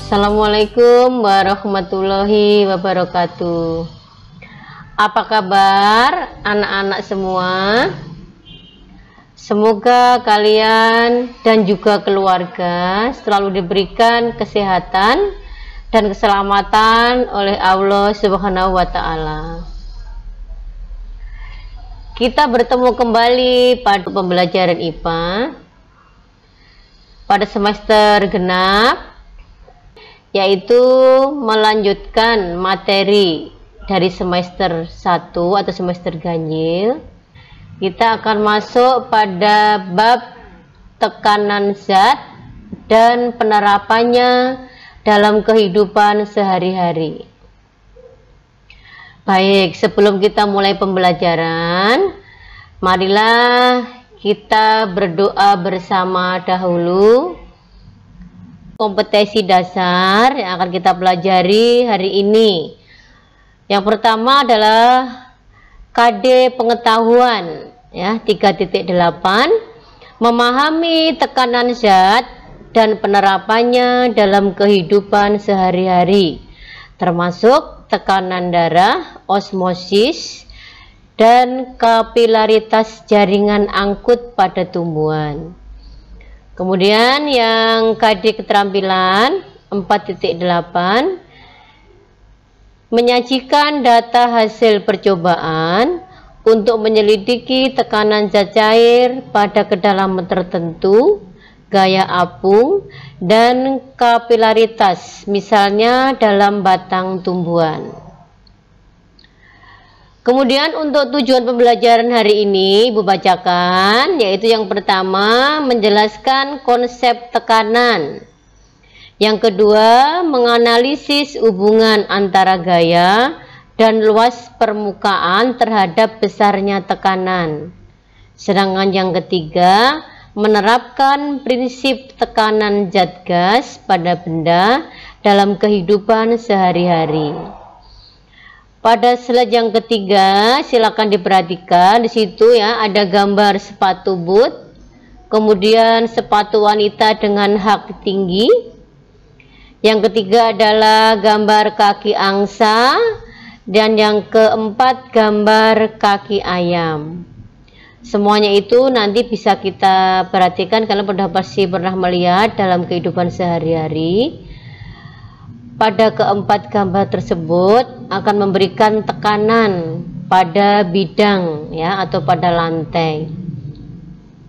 Assalamualaikum warahmatullahi wabarakatuh. Apa kabar anak-anak semua? Semoga kalian dan juga keluarga selalu diberikan kesehatan dan keselamatan oleh Allah Subhanahu wa Ta'ala. Kita bertemu kembali pada pembelajaran IPA pada semester genap, yaitu melanjutkan materi dari semester 1 atau semester ganjil. Kita akan masuk pada bab tekanan zat dan penerapannya dalam kehidupan sehari-hari. Baik, sebelum kita mulai pembelajaran, marilah kita berdoa bersama dahulu kompetensi dasar yang akan kita pelajari hari ini. Yang pertama adalah KD pengetahuan, ya, 3.8, memahami tekanan zat dan penerapannya dalam kehidupan sehari-hari, termasuk tekanan darah, osmosis, dan kapilaritas jaringan angkut pada tumbuhan. Kemudian yang KD keterampilan 4.8, menyajikan data hasil percobaan untuk menyelidiki tekanan zat cair pada kedalaman tertentu, gaya apung, dan kapilaritas, misalnya dalam batang tumbuhan. Kemudian untuk tujuan pembelajaran hari ini Ibu bacakan, yaitu yang pertama menjelaskan konsep tekanan. Yang kedua, menganalisis hubungan antara gaya dan luas permukaan terhadap besarnya tekanan. Sedangkan yang ketiga, menerapkan prinsip tekanan zat gas pada benda dalam kehidupan sehari-hari. Pada slide yang ketiga, silakan diperhatikan di situ ya, ada gambar sepatu boot, kemudian sepatu wanita dengan hak tinggi. Yang ketiga adalah gambar kaki angsa, dan yang keempat gambar kaki ayam. Semuanya itu nanti bisa kita perhatikan kalau pasti pernah melihat dalam kehidupan sehari-hari. Pada keempat gambar tersebut akan memberikan tekanan pada bidang ya, atau pada lantai.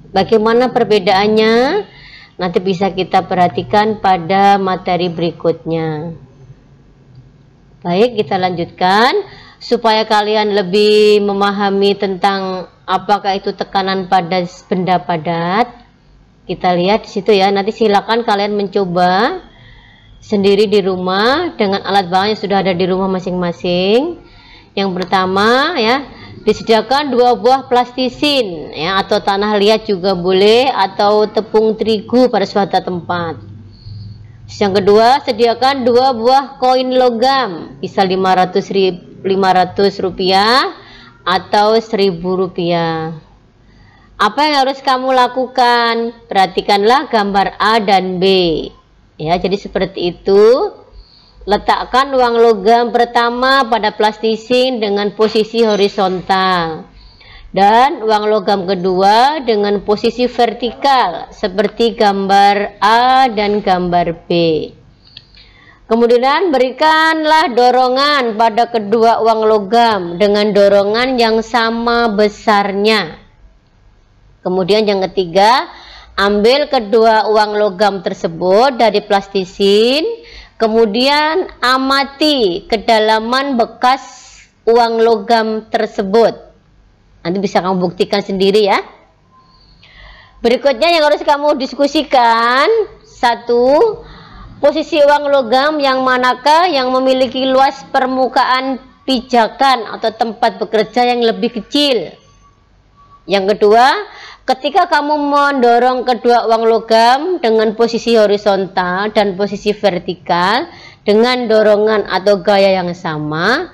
Bagaimana perbedaannya? Nanti bisa kita perhatikan pada materi berikutnya. Baik, kita lanjutkan supaya kalian lebih memahami tentang apakah itu tekanan pada benda padat. Kita lihat di situ ya. Nanti silakan kalian mencoba sendiri di rumah dengan alat bahan yang sudah ada di rumah masing-masing. Yang pertama ya, disediakan 2 buah plastisin ya, atau tanah liat juga boleh, atau tepung terigu pada suatu tempat. Yang kedua, sediakan 2 buah koin logam, bisa 500 rupiah atau 1000 rupiah. Apa yang harus kamu lakukan? Perhatikanlah gambar A dan B ya, jadi seperti itu. Letakkan uang logam pertama pada plastisin dengan posisi horizontal, dan uang logam kedua dengan posisi vertikal seperti gambar A dan gambar B. Kemudian berikanlah dorongan pada kedua uang logam dengan dorongan yang sama besarnya. Kemudian yang ketiga, ambil kedua uang logam tersebut dari plastisin. Kemudian amati kedalaman bekas uang logam tersebut. Nanti bisa kamu buktikan sendiri ya. Berikutnya yang harus kamu diskusikan, 1, posisi uang logam yang manakah yang memiliki luas permukaan pijakan atau tempat bekerja yang lebih kecil. Yang kedua, ketika kamu mendorong kedua uang logam dengan posisi horizontal dan posisi vertikal dengan dorongan atau gaya yang sama,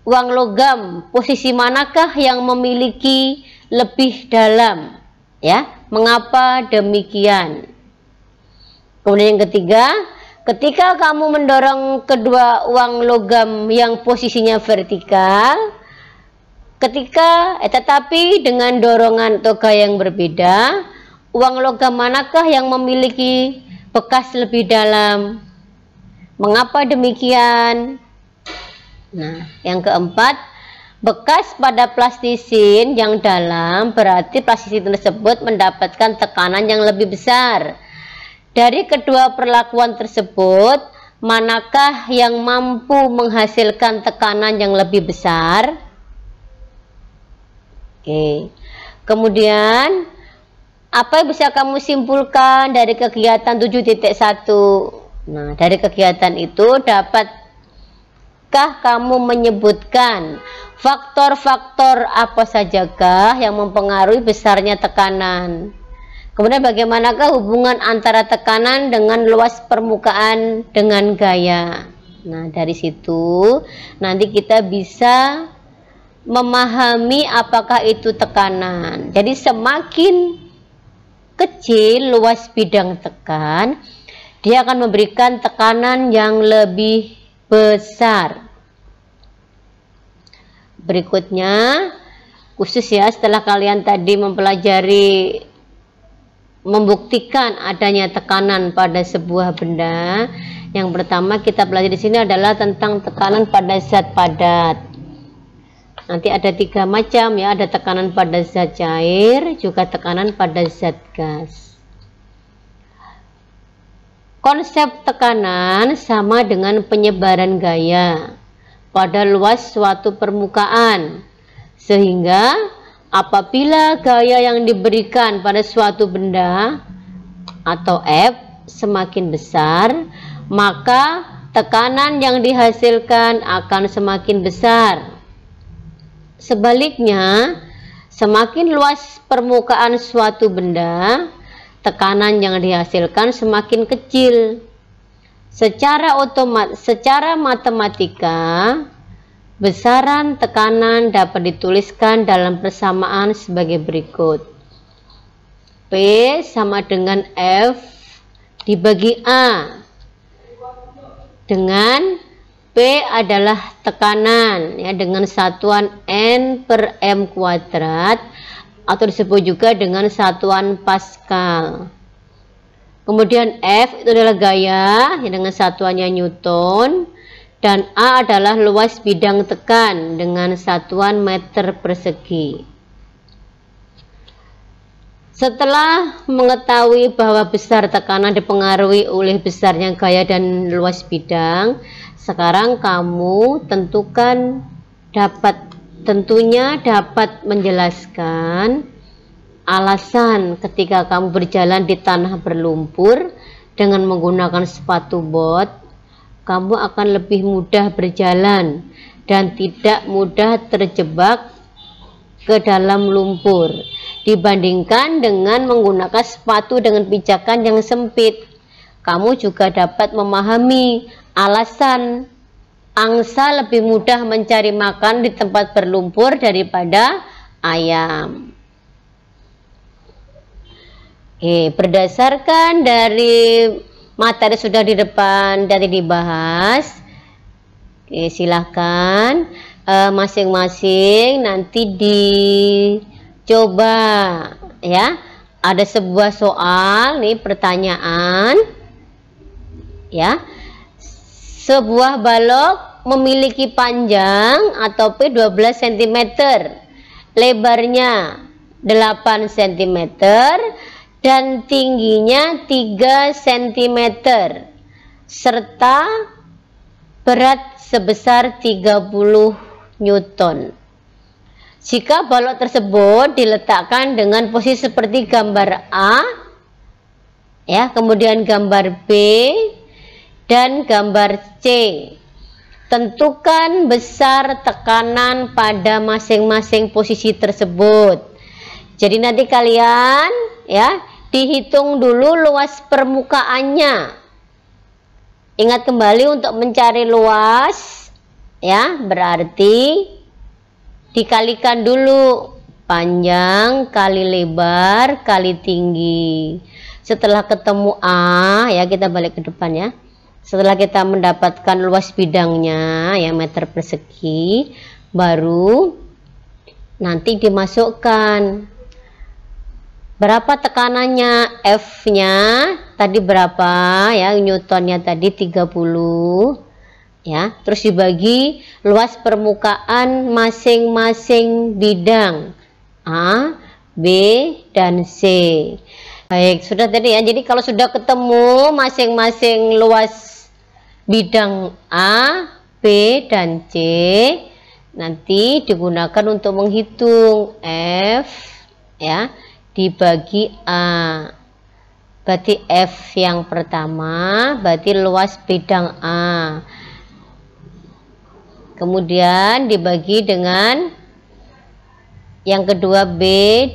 uang logam posisi manakah yang memiliki lebih dalam? Ya, mengapa demikian? Kemudian yang ketiga, Ketika kamu mendorong kedua uang logam yang posisinya vertikal, tetapi dengan dorongan atau gaya yang berbeda, uang logam manakah yang memiliki bekas lebih dalam? Mengapa demikian? Nah, yang keempat, bekas pada plastisin yang dalam berarti plastisin tersebut mendapatkan tekanan yang lebih besar. Dari kedua perlakuan tersebut, manakah yang mampu menghasilkan tekanan yang lebih besar? Oke. Kemudian, apa yang bisa kamu simpulkan dari kegiatan 7.1? Nah, dari kegiatan itu dapatkah kamu menyebutkan faktor-faktor apa sajakah yang mempengaruhi besarnya tekanan? Kemudian bagaimanakah hubungan antara tekanan dengan luas permukaan dengan gaya? Nah, dari situ nanti kita bisa memahami apakah itu tekanan. Jadi semakin kecil luas bidang tekan, dia akan memberikan tekanan yang lebih besar. Berikutnya, khusus ya setelah kalian tadi mempelajari membuktikan adanya tekanan pada sebuah benda, yang pertama kita pelajari di sini adalah tentang tekanan pada zat padat. Nanti ada 3 macam ya, ada tekanan pada zat cair, juga tekanan pada zat gas. Konsep tekanan sama dengan penyebaran gaya pada luas suatu permukaan, sehingga apabila gaya yang diberikan pada suatu benda atau F semakin besar, maka tekanan yang dihasilkan akan semakin besar. Sebaliknya, semakin luas permukaan suatu benda, tekanan yang dihasilkan semakin kecil. Secara matematika, besaran tekanan dapat dituliskan dalam persamaan sebagai berikut. P sama dengan F dibagi A, dengan P adalah tekanan ya, dengan satuan N per M kuadrat, atau disebut juga dengan satuan Pascal. Kemudian F itu adalah gaya ya, dengan satuannya Newton, dan A adalah luas bidang tekan dengan satuan meter persegi. Setelah mengetahui bahwa besar tekanan dipengaruhi oleh besarnya gaya dan luas bidang, sekarang kamu tentunya dapat menjelaskan alasan ketika kamu berjalan di tanah berlumpur dengan menggunakan sepatu bot, kamu akan lebih mudah berjalan dan tidak mudah terjebak ke dalam lumpur dibandingkan dengan menggunakan sepatu dengan pijakan yang sempit. Kamu juga dapat memahami alasan angsa lebih mudah mencari makan di tempat berlumpur daripada ayam. Berdasarkan dari materi sudah di depan dari dibahas, silahkan masing-masing nanti dicoba ya. Ada sebuah soal nih, pertanyaan ya. Sebuah balok memiliki panjang atau P 12 cm, lebarnya 8 cm dan tingginya 3 cm serta berat sebesar 30 Newton. Jika balok tersebut diletakkan dengan posisi seperti gambar A ya, kemudian gambar B dan gambar C, tentukan besar tekanan pada masing-masing posisi tersebut. Jadi nanti kalian ya dihitung dulu luas permukaannya. Ingat kembali untuk mencari luas ya, berarti dikalikan dulu panjang kali lebar kali tinggi. Setelah ketemu A ya, kita balik ke depan ya. Setelah kita mendapatkan luas bidangnya ya meter persegi, baru nanti dimasukkan berapa tekanannya, F-nya tadi berapa ya, Newtonnya tadi 30 ya, terus dibagi luas permukaan masing-masing bidang A, B, dan C. Baik, sudah tadi ya. Jadi kalau sudah ketemu masing-masing luas bidang A, B, dan C, nanti digunakan untuk menghitung F ya dibagi A. Berarti F yang pertama berarti luas bidang A. Kemudian dibagi dengan yang kedua B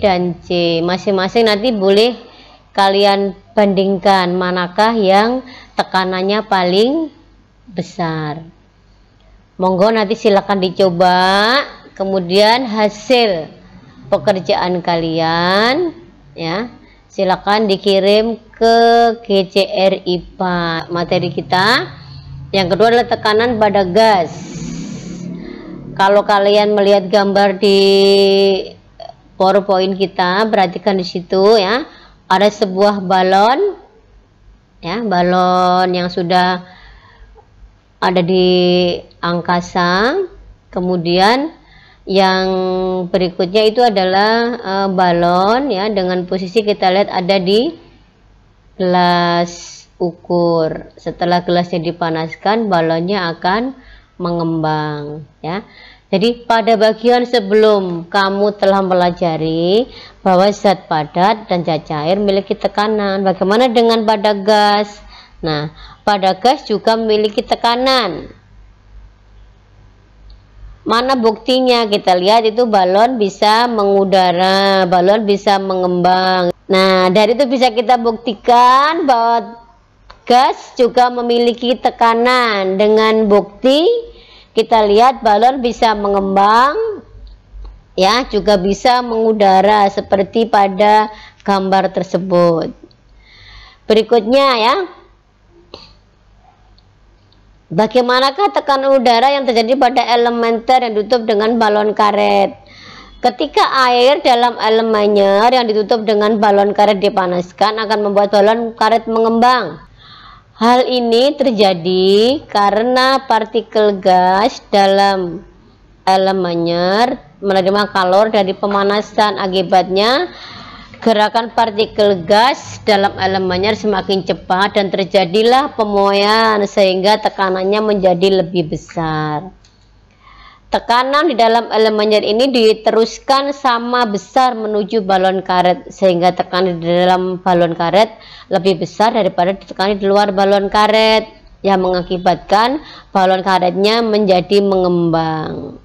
dan C. Masing-masing nanti boleh kalian bandingkan manakah yang tekanannya paling besar. Monggo nanti silakan dicoba, kemudian hasil pekerjaan kalian ya silakan dikirim ke GCR IPA. Materi kita yang kedua adalah tekanan pada gas. Kalau kalian melihat gambar di PowerPoint kita, perhatikan di situ ya, ada sebuah balon ya, balon yang sudah ada di angkasa. Kemudian yang berikutnya itu adalah balon ya, dengan posisi kita lihat ada di gelas ukur. Setelah gelasnya dipanaskan, balonnya akan mengembang ya. Jadi pada bagian sebelum kamu telah pelajari bahwa zat padat dan zat cair memiliki tekanan. Bagaimana dengan pada gas? Nah, pada gas juga memiliki tekanan. Mana buktinya? Kita lihat itu balon bisa mengudara, balon bisa mengembang. Nah, dari itu bisa kita buktikan bahwa gas juga memiliki tekanan. Dengan bukti kita lihat balon bisa mengembang ya, juga bisa mengudara seperti pada gambar tersebut. Berikutnya ya, bagaimanakah tekanan udara yang terjadi pada elementer yang ditutup dengan balon karet? Ketika air dalam elemennya yang ditutup dengan balon karet dipanaskan akan membuat balon karet mengembang. Hal ini terjadi karena partikel gas dalam elemennya menerima kalor dari pemanasan. Akibatnya gerakan partikel gas dalam elemennya semakin cepat dan terjadilah pemuaian sehingga tekanannya menjadi lebih besar. Tekanan di dalam elemennya ini diteruskan sama besar menuju balon karet sehingga tekanan di dalam balon karet lebih besar daripada tekanan di luar balon karet yang mengakibatkan balon karetnya menjadi mengembang.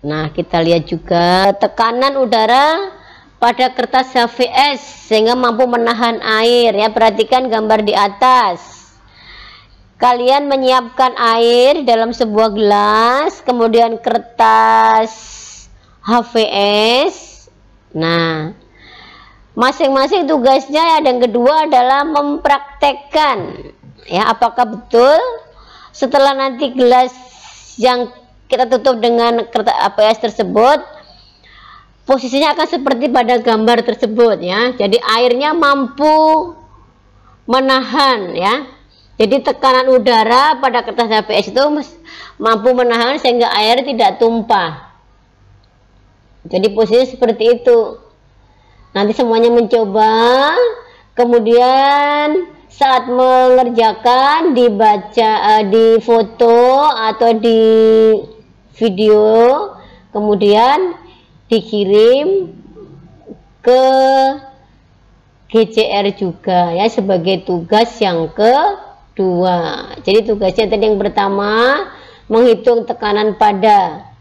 Nah, kita lihat juga tekanan udara pada kertas HVS sehingga mampu menahan air ya. Perhatikan gambar di atas. Kalian menyiapkan air dalam sebuah gelas, kemudian kertas HVS. Nah, masing-masing tugasnya yang kedua adalah mempraktekkan ya, apakah betul setelah nanti gelas yang kita tutup dengan kertas HVS tersebut posisinya akan seperti pada gambar tersebut ya. Jadi airnya mampu menahan ya. Jadi tekanan udara pada kertas HVS itu mampu menahan sehingga air tidak tumpah. Jadi posisinya seperti itu. Nanti semuanya mencoba, kemudian saat mengerjakan dibaca, di foto atau di video, kemudian dikirim ke GCR juga ya sebagai tugas yang kedua. Jadi tugasnya tadi yang pertama menghitung tekanan pada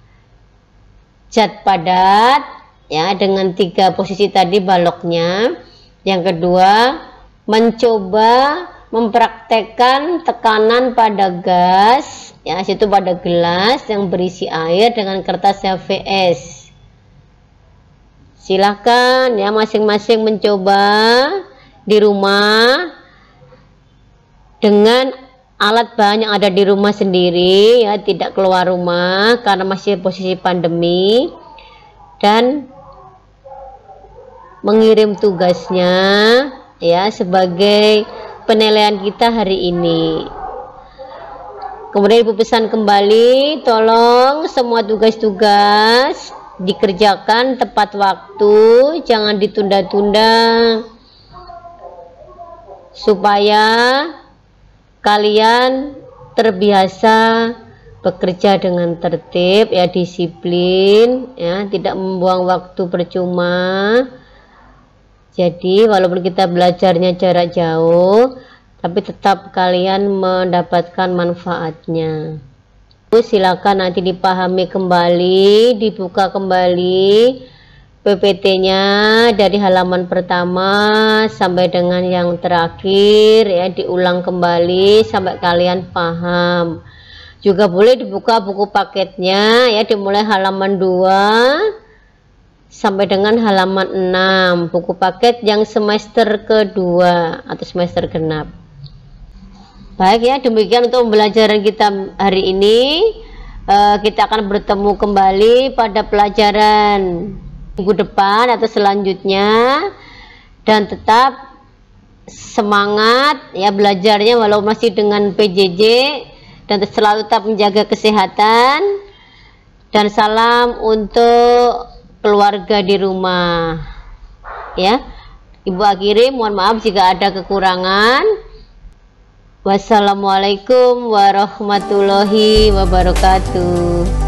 zat padat ya dengan 3 posisi tadi baloknya. Yang kedua mencoba mempraktekkan tekanan pada gas ya, situ pada gelas yang berisi air dengan kertas HVS. Silahkan ya masing-masing mencoba di rumah. dengan alat bahan yang ada di rumah sendiri, ya, tidak keluar rumah karena masih posisi pandemi, dan mengirim tugasnya, ya, sebagai penilaian kita hari ini. Kemudian Ibu pesan kembali, tolong semua tugas-tugas dikerjakan tepat waktu, jangan ditunda-tunda, supaya kalian terbiasa bekerja dengan tertib, ya, disiplin, ya, tidak membuang waktu percuma. Jadi walaupun kita belajarnya jarak jauh, tapi tetap kalian mendapatkan manfaatnya. Silakan nanti dipahami kembali, dibuka kembali PPT-nya dari halaman pertama sampai dengan yang terakhir, ya, diulang kembali sampai kalian paham. Juga boleh dibuka buku paketnya, ya, dimulai halaman 2 sampai dengan halaman 6, buku paket yang semester kedua atau semester genap. Baik, ya, demikian untuk pembelajaran kita hari ini. Kita akan bertemu kembali pada pelajaran minggu depan atau selanjutnya, dan tetap semangat, ya, belajarnya walau masih dengan PJJ, dan selalu tetap menjaga kesehatan, dan salam untuk keluarga di rumah, ya. Ibu akhiri, mohon maaf jika ada kekurangan. Wassalamualaikum warahmatullahi wabarakatuh.